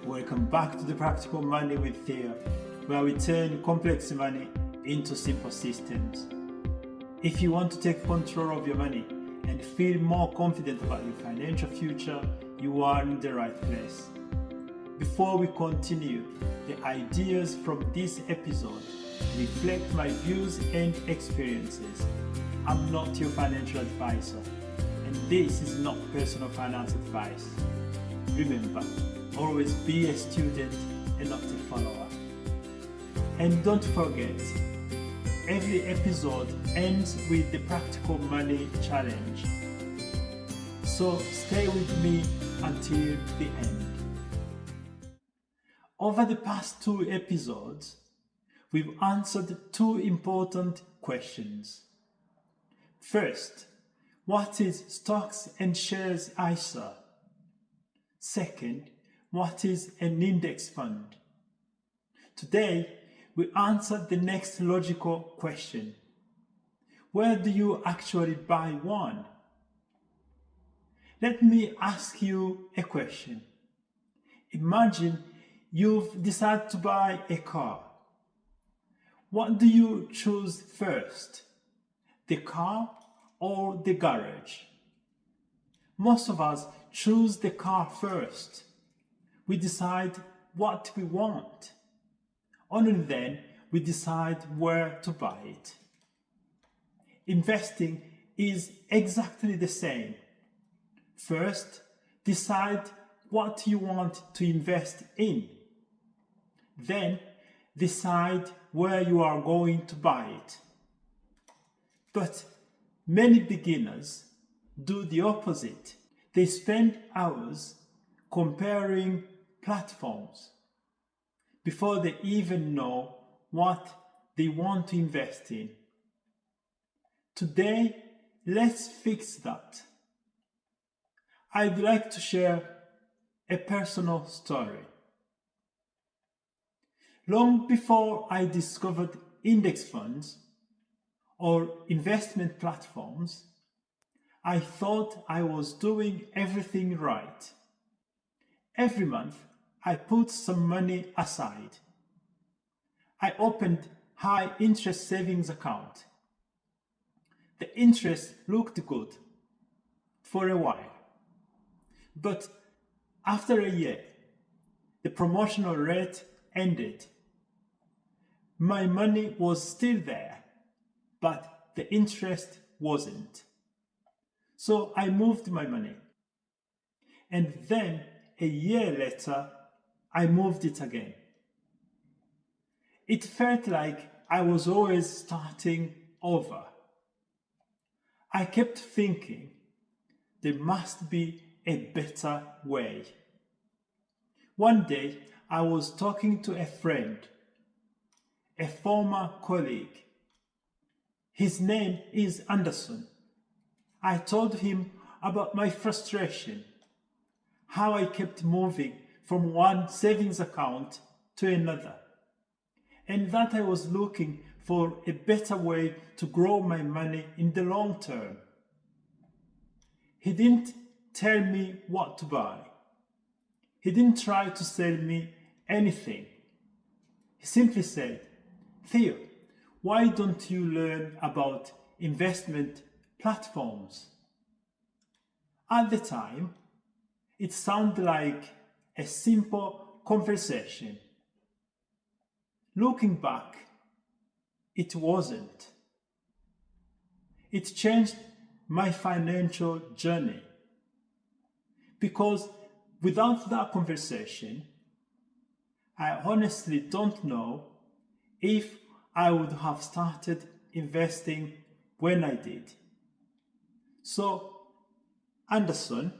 Welcome back to the Practical Money with Theo, where we turn complex money into simple systems. If you want to take control of your money and feel more confident about your financial future, you are in the right place. Before we continue, the ideas from this episode reflect my views and experiences. I'm not your financial advisor, and this is not personal finance advice. Remember, always be a student and not a follower. And don't forget, every episode ends with the Practical Money Challenge. So stay with me until the end. Over the past 2 episodes, we've answered 2 important questions. First, what is stocks and shares ISA? Second, what is an index fund? Today, we answer the next logical question. Where do you actually buy one? Let me ask you a question. Imagine you've decided to buy a car. What do you choose first? The car or the garage? Most of us choose the car first. We decide what we want. Only then we decide where to buy it. Investing is exactly the same. First, decide what you want to invest in. Then, decide where you are going to buy it. But many beginners do the opposite. They spend hours comparing platforms before they even know what they want to invest in. Today, let's fix that. I'd like to share a personal story. Long before I discovered index funds or investment platforms, I thought I was doing everything right. Every month, I put some money aside. I opened high interest savings account. The interest looked good for a while. But after a year, the promotional rate ended. My money was still there, but the interest wasn't. So I moved my money. And then a year later, I moved it again. It felt like I was always starting over. I kept thinking there must be a better way. One day, I was talking to a friend, a former colleague. His name is Anderson. I told him about my frustration, how I kept moving from one savings account to another, and that I was looking for a better way to grow my money in the long term. He didn't tell me what to buy. He didn't try to sell me anything. He simply said, "Theo, why don't you learn about investment platforms?" At the time, it sounded like a simple conversation. Looking back, it wasn't. It changed my financial journey. Because without that conversation, I honestly don't know if I would have started investing when I did. So, Anderson,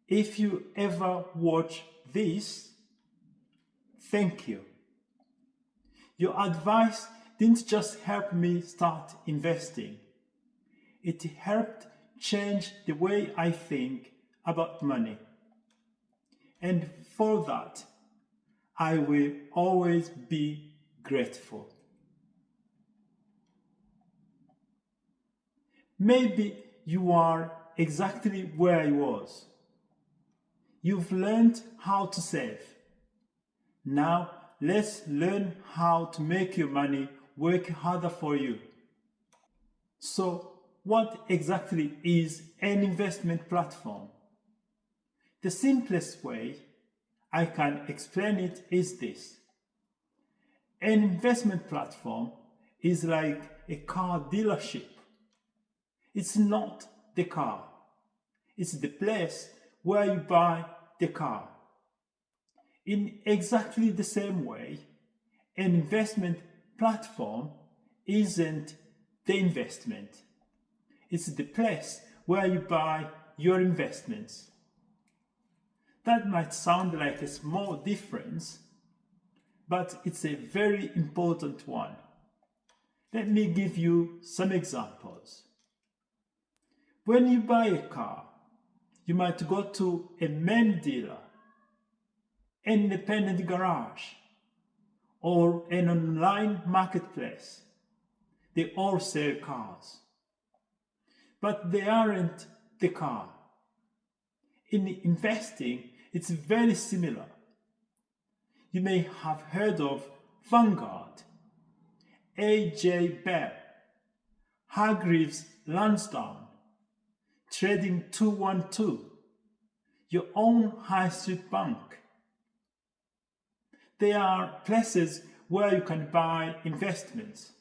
if you ever watch this, thank you. Your advice didn't just help me start investing. It helped change the way I think about money. And for that, I will always be grateful. Maybe you are exactly where I was. You've learned how to save. Now let's learn how to make your money work harder for you. So, what exactly is an investment platform? The simplest way I can explain it is this. An investment platform is like a car dealership. It's not the car. It's the place where you buy the car. In exactly the same way, an investment platform isn't the investment. It's the place where you buy your investments. That might sound like a small difference, but it's a very important one. Let me give you some examples. When you buy a car, you might go to a main dealer, an independent garage, or an online marketplace. They all sell cars. But they aren't the car. In investing, it's very similar. You may have heard of Vanguard, A.J. Bell, Hargreaves Lansdowne, Trading 212, your own high street bank. They are places where you can buy investments.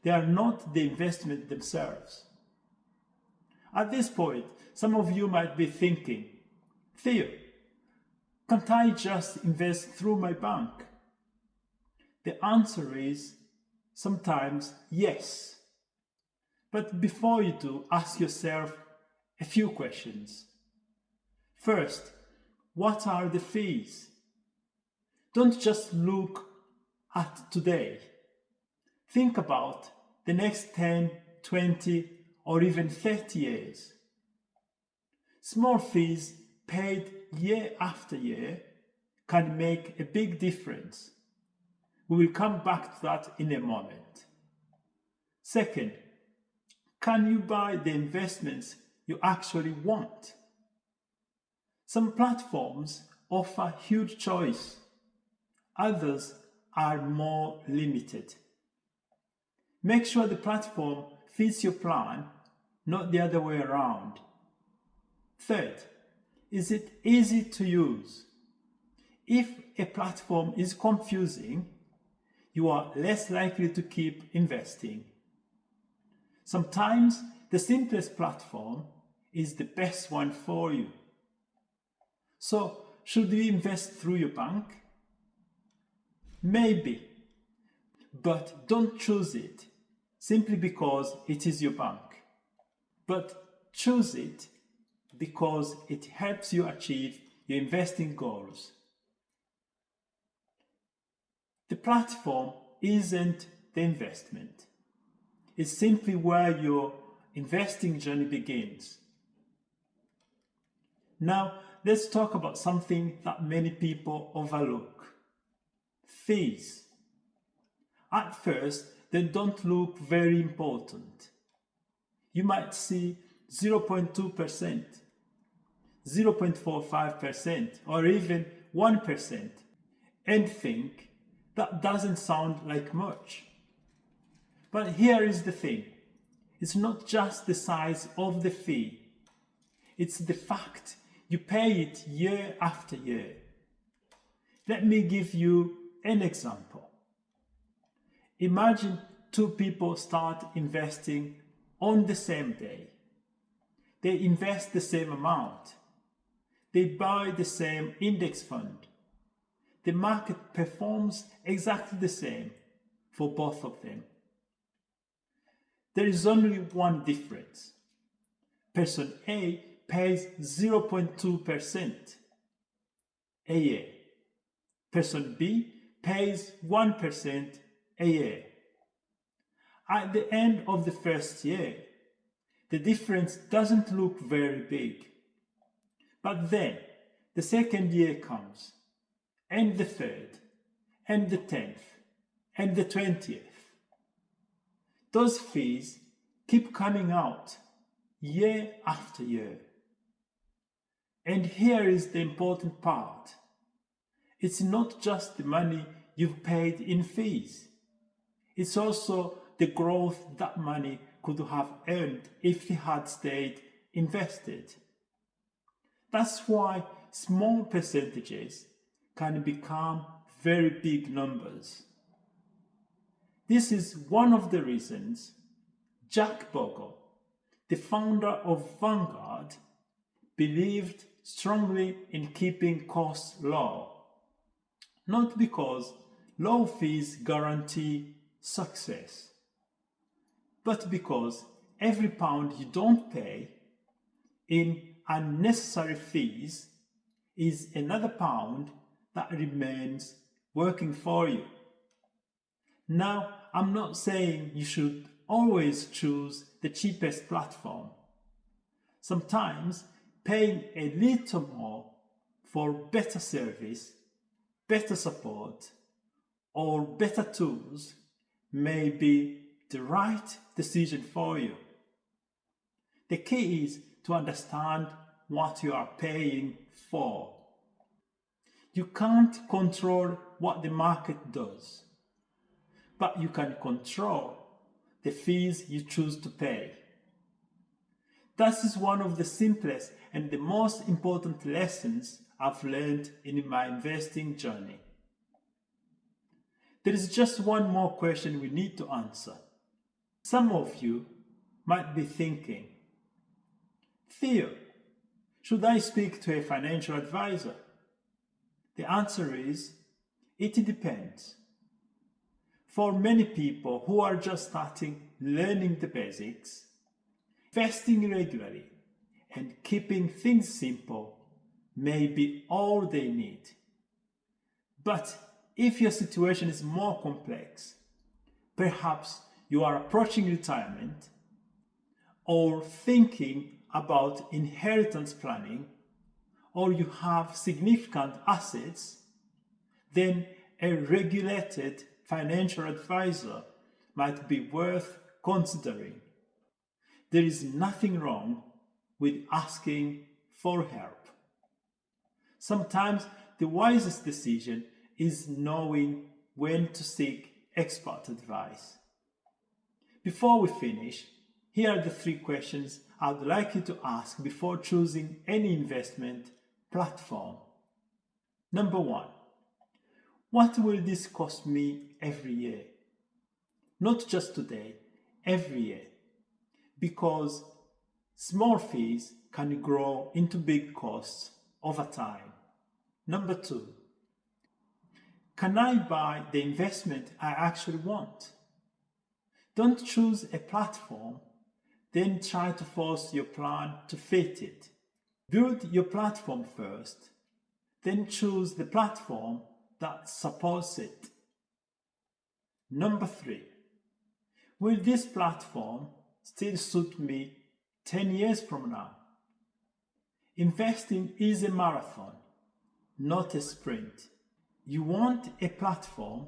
They are not the investment themselves. At this point, some of you might be thinking, Theo, can't I just invest through my bank? The answer is sometimes yes. But before you do, ask yourself a few questions. First, what are the fees? Don't just look at today. Think about the next 10, 20, or even 30 years. Small fees paid year after year can make a big difference. We will come back to that in a moment. Second, can you buy the investments you actually want? Some platforms offer huge choice. Others are more limited. Make sure the platform fits your plan, not the other way around. Third, is it easy to use? If a platform is confusing, you are less likely to keep investing. Sometimes the simplest platform is the best one for you. So, should you invest through your bank? Maybe, but don't choose it simply because it is your bank. But choose it because it helps you achieve your investing goals. The platform isn't the investment. It's simply where your investing journey begins. Now, let's talk about something that many people overlook. Fees. At first, they don't look very important. You might see 0.2%, 0.45%, or even 1%, and think that doesn't sound like much. But here is the thing. It's not just the size of the fee. It's the fact you pay it year after year. Let me give you an example. Imagine two people start investing on the same day. They invest the same amount. They buy the same index fund. The market performs exactly the same for both of them. There is only one difference. Person A pays 0.2% a year. Person B pays 1% a year. At the end of the first year, the difference doesn't look very big. But then, the second year comes, and the third, and the 10th, and the 20th. Those fees keep coming out year after year. And here is the important part. It's not just the money you've paid in fees. It's also the growth that money could have earned if it had stayed invested. That's why small percentages can become very big numbers. This is one of the reasons Jack Bogle, the founder of Vanguard, believed strongly in keeping costs low. Not because low fees guarantee success, but because every pound you don't pay in unnecessary fees is another pound that remains working for you. Now, I'm not saying you should always choose the cheapest platform. Sometimes paying a little more for better service, better support, or better tools may be the right decision for you. The key is to understand what you are paying for. You can't control what the market does, but you can control the fees you choose to pay. That is one of the simplest and the most important lessons I've learned in my investing journey. There is just one more question we need to answer. Some of you might be thinking, Theo, should I speak to a financial advisor? The answer is, it depends. For many people who are just starting learning the basics, investing regularly, and keeping things simple may be all they need. But if your situation is more complex, perhaps you are approaching retirement or thinking about inheritance planning, or you have significant assets, then a regulated financial advisor might be worth considering. There is nothing wrong with asking for help. Sometimes the wisest decision is knowing when to seek expert advice. Before we finish, here are the 3 questions I'd like you to ask before choosing any investment platform. Number 1, what will this cost me every year? Not just today, every year. Because small fees can grow into big costs over time. Number 2, can I buy the investment I actually want? Don't choose a platform, then try to force your plan to fit it. Build your platform first, then choose the platform that supports it. Number 3, will this platform still suit me 10 years from now? Investing is a marathon, not a sprint. You want a platform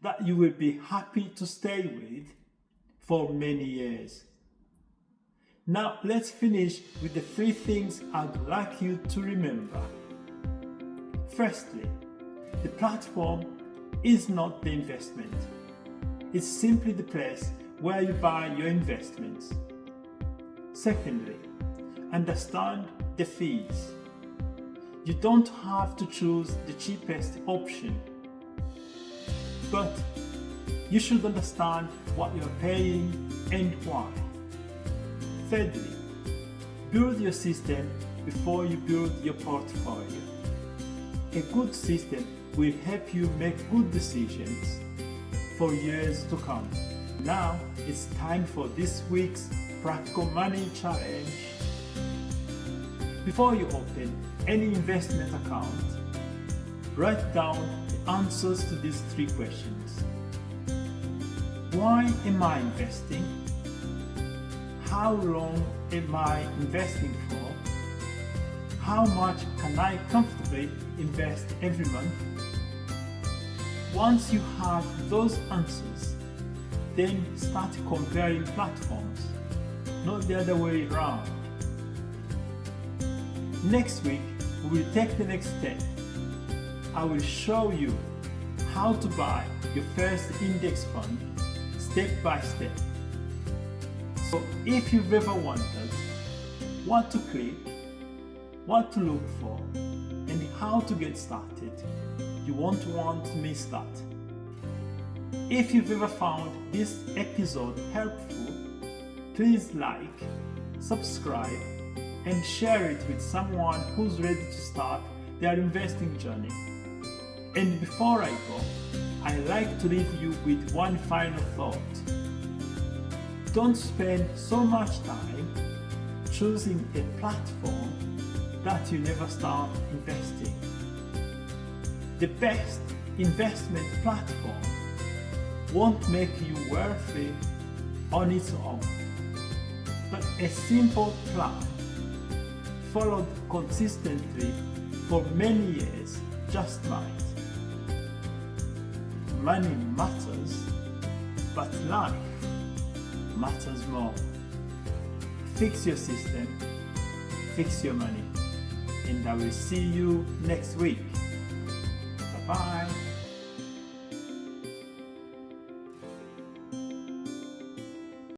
that you will be happy to stay with for many years. Now let's finish with the 3 things I'd like you to remember. Firstly, the platform is not the investment. It's simply the place where you buy your investments. Secondly, understand the fees. You don't have to choose the cheapest option, but you should understand what you're paying and why. Thirdly, build your system before you build your portfolio. A good system will help you make good decisions for years to come. Now it's time for this week's Practical Money Challenge. Before you open any investment account, write down the answers to these 3 questions. Why am I investing? How long am I investing for? How much can I comfortably invest every month? Once you have those answers, then start comparing platforms, not the other way around. Next week, we will take the next step. I will show you how to buy your first index fund step by step. So if you've ever wondered what to click, what to look for, and how to get started, you won't want to miss that. If you've ever found this episode helpful, please like, subscribe, and share it with someone who's ready to start their investing journey. And before I go, I'd like to leave you with one final thought. Don't spend so much time choosing a platform that you never start investing. The best investment platform won't make you wealthy on its own, but a simple plan followed consistently for many years just might. Money matters, but life matters more. Fix your system, fix your money, and I will see you next week. Bye-bye.